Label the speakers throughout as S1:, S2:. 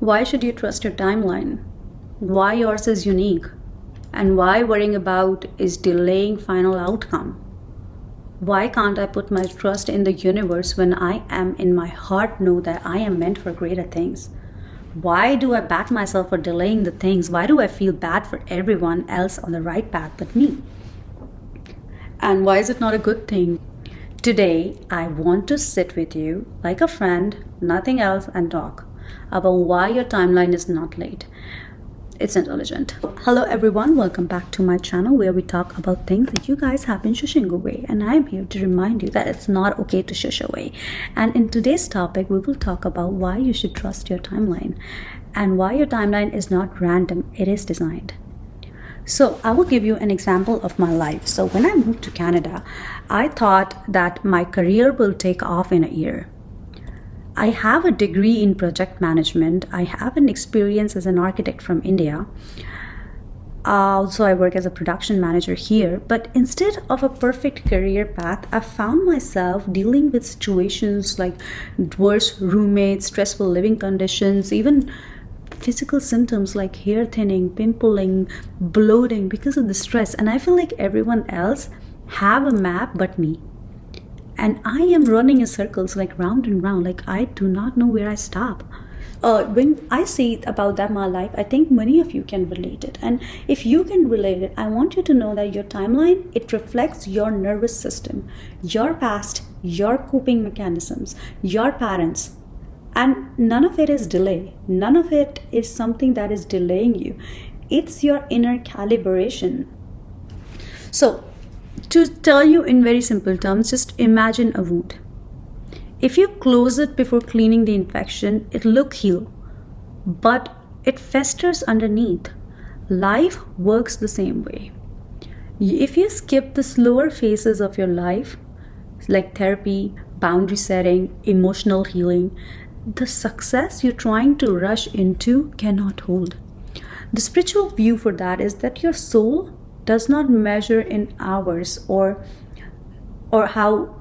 S1: Why should you trust your timeline? Why yours is unique? And why worrying about is delaying final outcome? Why can't I put my trust in the universe when I am in my heart know that I am meant for greater things? Why do I bat myself for delaying the things? Why do I feel bad for everyone else on the right path but me? And why is it not a good thing? Today, I want to sit with you like a friend, nothing else, and talk about why your timeline is not late. It's intelligent. Hello everyone, welcome back to my channel where we talk about things that you guys have been shushing away, and I'm here to remind you that it's not okay to shush away. And in today's topic, we will talk about why you should trust your timeline and why your timeline is not random, it is designed. So I will give you an example of my life. So when I moved to Canada, I thought that my career will take off in a year. I have a degree in project management. I have an experience as an architect from India. Also, I work as a production manager here. But instead of a perfect career path, I found myself dealing with situations like worse roommates, stressful living conditions, even physical symptoms like hair thinning, pimpling, bloating because of the stress. And I feel like everyone else have a map but me. And I am running in circles like round and round, like I do not know where I stop. When I say about that my life, I think many of you can relate it. And if you can relate it, I want you to know that your timeline, it reflects your nervous system, your past, your coping mechanisms, your parents. And none of it is delay. None of it is something that is delaying you. It's your inner calibration. So, to tell you in very simple terms, just imagine a wound. If you close it before cleaning the infection, it'll look healed, but it festers underneath. Life works the same way. If you skip the slower phases of your life, like therapy, boundary setting, emotional healing, the success you're trying to rush into cannot hold. The spiritual view for that is that your soul does not measure in hours or how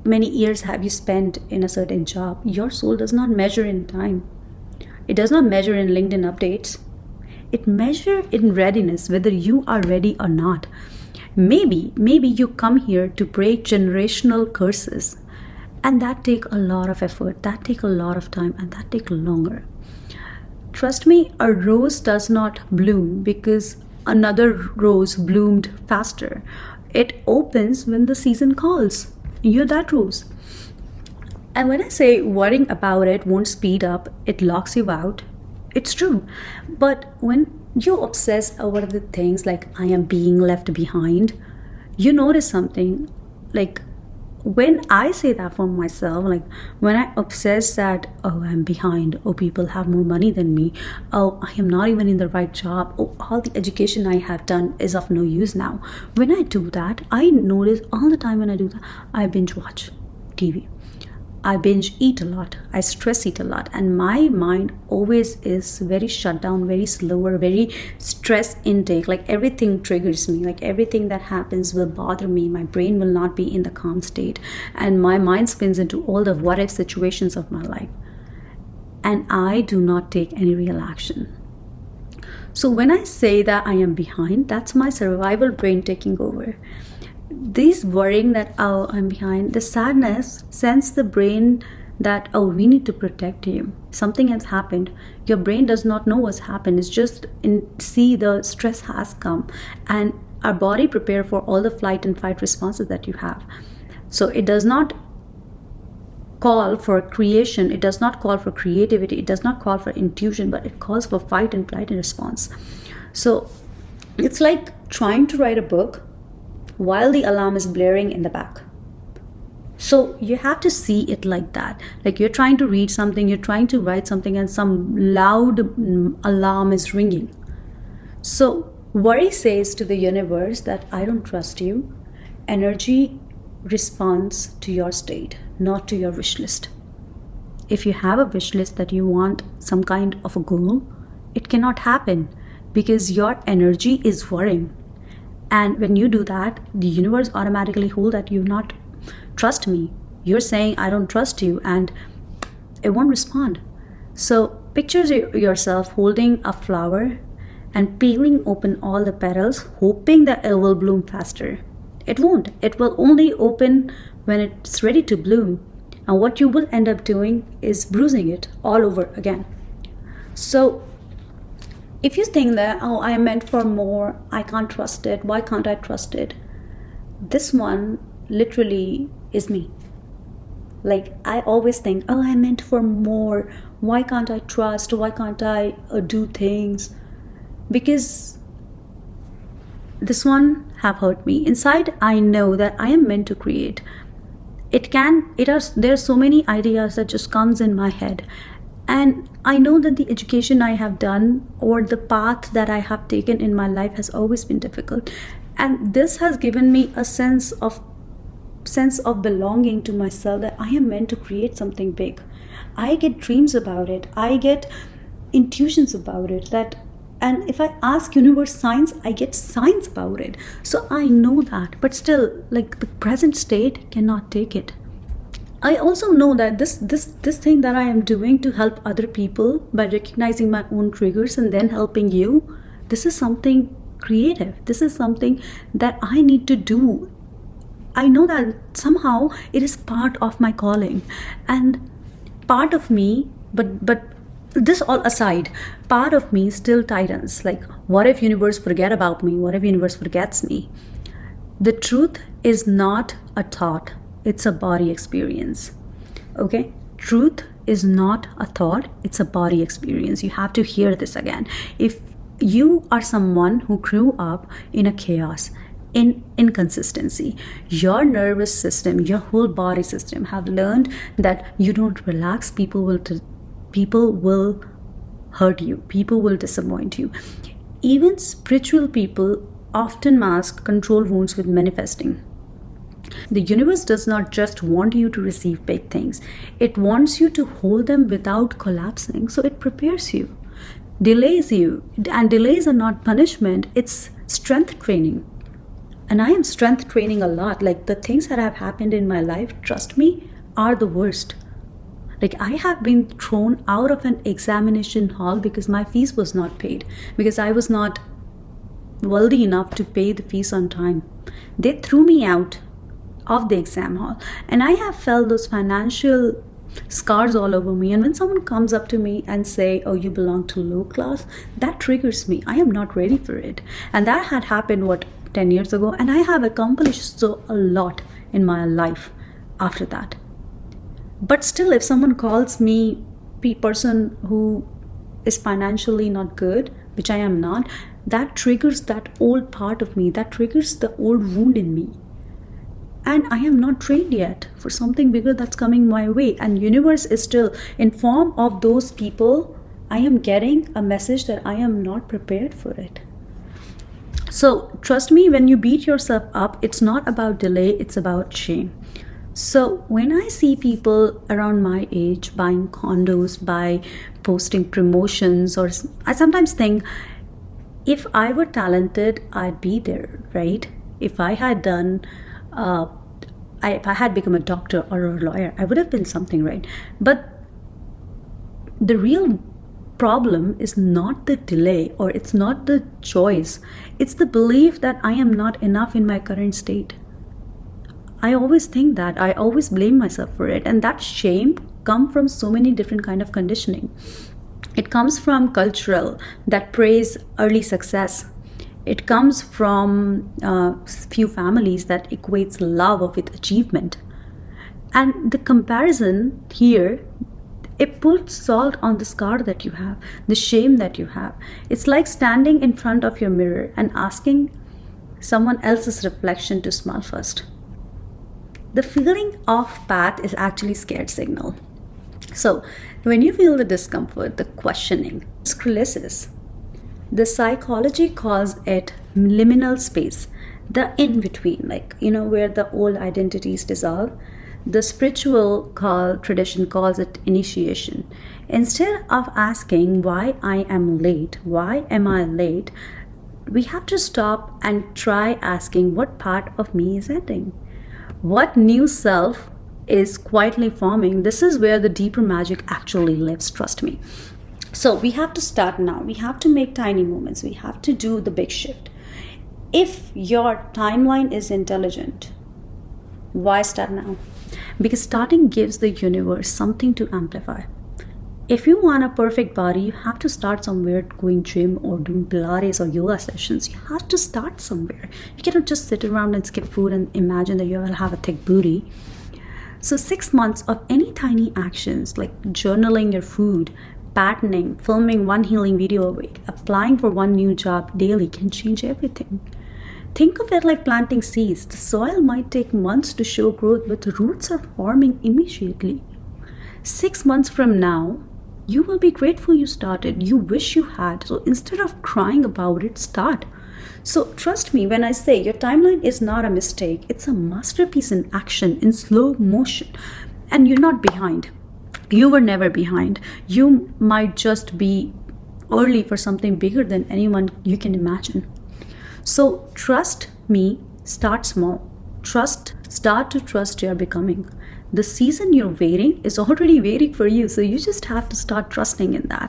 S1: many years have you spent in a certain job. Your soul does not measure in time. It does not measure in LinkedIn updates. It measures in readiness, whether you are ready or not. Maybe you come here to break generational curses, and that take a lot of effort, that take a lot of time, and that take longer. Trust me, a rose does not bloom because another rose bloomed faster. It opens when the season calls. You're that rose. And when I say worrying about it won't speed up, it locks you out, it's true. But when you obsess over the things like I am being left behind, you notice something. Like when I say that for myself, like when I obsess that, oh, I'm behind, oh, people have more money than me, oh, I am not even in the right job, oh, all the education I have done is of no use now. When I do that, I notice all the time when I do that, I binge watch TV. I binge eat a lot, I stress eat a lot, and my mind always is very shut down, very slower, very stress intake. Like everything triggers me, like everything that happens will bother me. My brain will not be in the calm state, and my mind spins into all the what if situations of my life, and I do not take any real action. So when I say that I am behind, that's my survival brain taking over. This worrying that, oh, I'm behind, the sadness sends the brain that, oh, we need to protect you. Something has happened. Your brain does not know what's happened. It's just see the stress has come, and our body prepare for all the flight and fight responses that you have. So it does not call for creation. It does not call for creativity. It does not call for intuition, but it calls for fight and flight and response. So it's like trying to write a book while the alarm is blaring in the back. So you have to see it like that. Like you're trying to read something, you're trying to write something, and some loud alarm is ringing. So worry says to the universe that I don't trust you. Energy responds to your state, not to your wish list. If you have a wish list that you want some kind of a goal, it cannot happen because your energy is worrying. And when you do that, the universe automatically hold that you not trust me. You're saying I don't trust you, and it won't respond. So picture yourself holding a flower and peeling open all the petals, hoping that it will bloom faster. It won't. It will only open when it's ready to bloom. And what you will end up doing is bruising it all over again. So if you think that, oh, I am meant for more, I can't trust it, why can't I trust it? This one literally is me. Like, I always think, oh, I'm meant for more, why can't I trust, why can't I do things? Because this one have hurt me. Inside, I know that I am meant to create. There are so many ideas that just comes in my head. And I know that the education I have done or the path that I have taken in my life has always been difficult. And this has given me a sense of belonging to myself, that I am meant to create something big. I get dreams about it. I get intuitions about it. And if I ask universe signs, I get signs about it. So I know that, but still, like, the present state cannot take it. I also know that this thing that I am doing to help other people by recognizing my own triggers and then helping you, this is something creative. This is something that I need to do. I know that somehow it is part of my calling, and part of me, but this all aside, part of me still tightens. Like, what if universe forget about me? What if universe forgets me? The truth is not a thought. It's a body experience. Okay? Truth is not a thought. It's a body experience. You have to hear this again. If you are someone who grew up in a chaos, in inconsistency, your nervous system, your whole body system have learned that you don't relax, people will hurt you, people will disappoint you. Even spiritual people often mask control wounds with manifesting. The universe does not just want you to receive big things, it wants you to hold them without collapsing. So it prepares you, delays you, and delays are not punishment, it's strength training. And I am strength training a lot. Like, the things that have happened in my life, trust me, are the worst. Like, I have been thrown out of an examination hall because my fees was not paid, because I was not wealthy enough to pay the fees on time. They threw me out of the exam hall, and I have felt those financial scars all over me. And when someone comes up to me and say, oh, you belong to low class, that triggers me. I am not ready for it. And that had happened 10 years ago, and I have accomplished a lot in my life after that. But still, if someone calls me a person who is financially not good, which I am not, that triggers that old part of me, that triggers the old wound in me. And I am not trained yet for something bigger that's coming my way. And universe is still in form of those people. I am getting a message that I am not prepared for it. So trust me, when you beat yourself up, it's not about delay, it's about shame. So when I see people around my age buying condos, by posting promotions, or I sometimes think, if I were talented, I'd be there, right? If I had done, if I had become a doctor or a lawyer, I would have been something, right? But the real problem is not the delay, or it's not the choice. It's the belief that I am not enough in my current state. I always think that. I always blame myself for it. And that shame comes from so many different kind of conditioning. It comes from cultural that praise early success. It comes from few families that equates love with achievement. And the comparison here, it puts salt on the scar that you have, the shame that you have. It's like standing in front of your mirror and asking someone else's reflection to smile first. The feeling off path is actually scared signal. So when you feel the discomfort, the questioning, sclerosis, the psychology calls it liminal space, the in-between, where the old identities dissolve. The spiritual tradition calls it initiation. Instead of asking why I am late, why am I late, we have to stop and try asking what part of me is ending. What new self is quietly forming? This is where the deeper magic actually lives, trust me. So we have to start now. We have to make tiny movements. We have to do the big shift. If your timeline is intelligent, why start now? Because starting gives the universe something to amplify. If you want a perfect body, you have to start somewhere, going gym or doing Pilates or yoga sessions. You have to start somewhere. You cannot just sit around and skip food and imagine that you will have a thick booty. So 6 months of any tiny actions like journaling your food, patterning, filming one healing video a week, applying for one new job daily can change everything. Think of it like planting seeds. The soil might take months to show growth, but the roots are forming immediately. 6 months from now, you will be grateful you started. You wish you had. So instead of crying about it, start. So trust me when I say your timeline is not a mistake. It's a masterpiece in action, in slow motion. And you're not behind. You were never behind. You might just be early for something bigger than anyone you can imagine. So trust me, start small. Start to trust you're becoming. The season you're waiting is already waiting for you, so you just have to start trusting in that.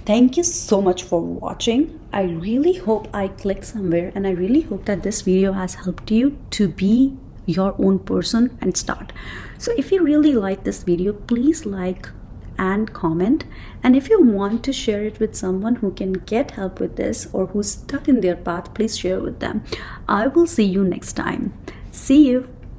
S1: Thank you so much for watching. I really hope I clicked somewhere, and I really hope that this video has helped you to be your own person and start. So if you really like this video, please like and comment, and if you want to share it with someone who can get help with this or who's stuck in their path, please share with them. I will see you next time. See you.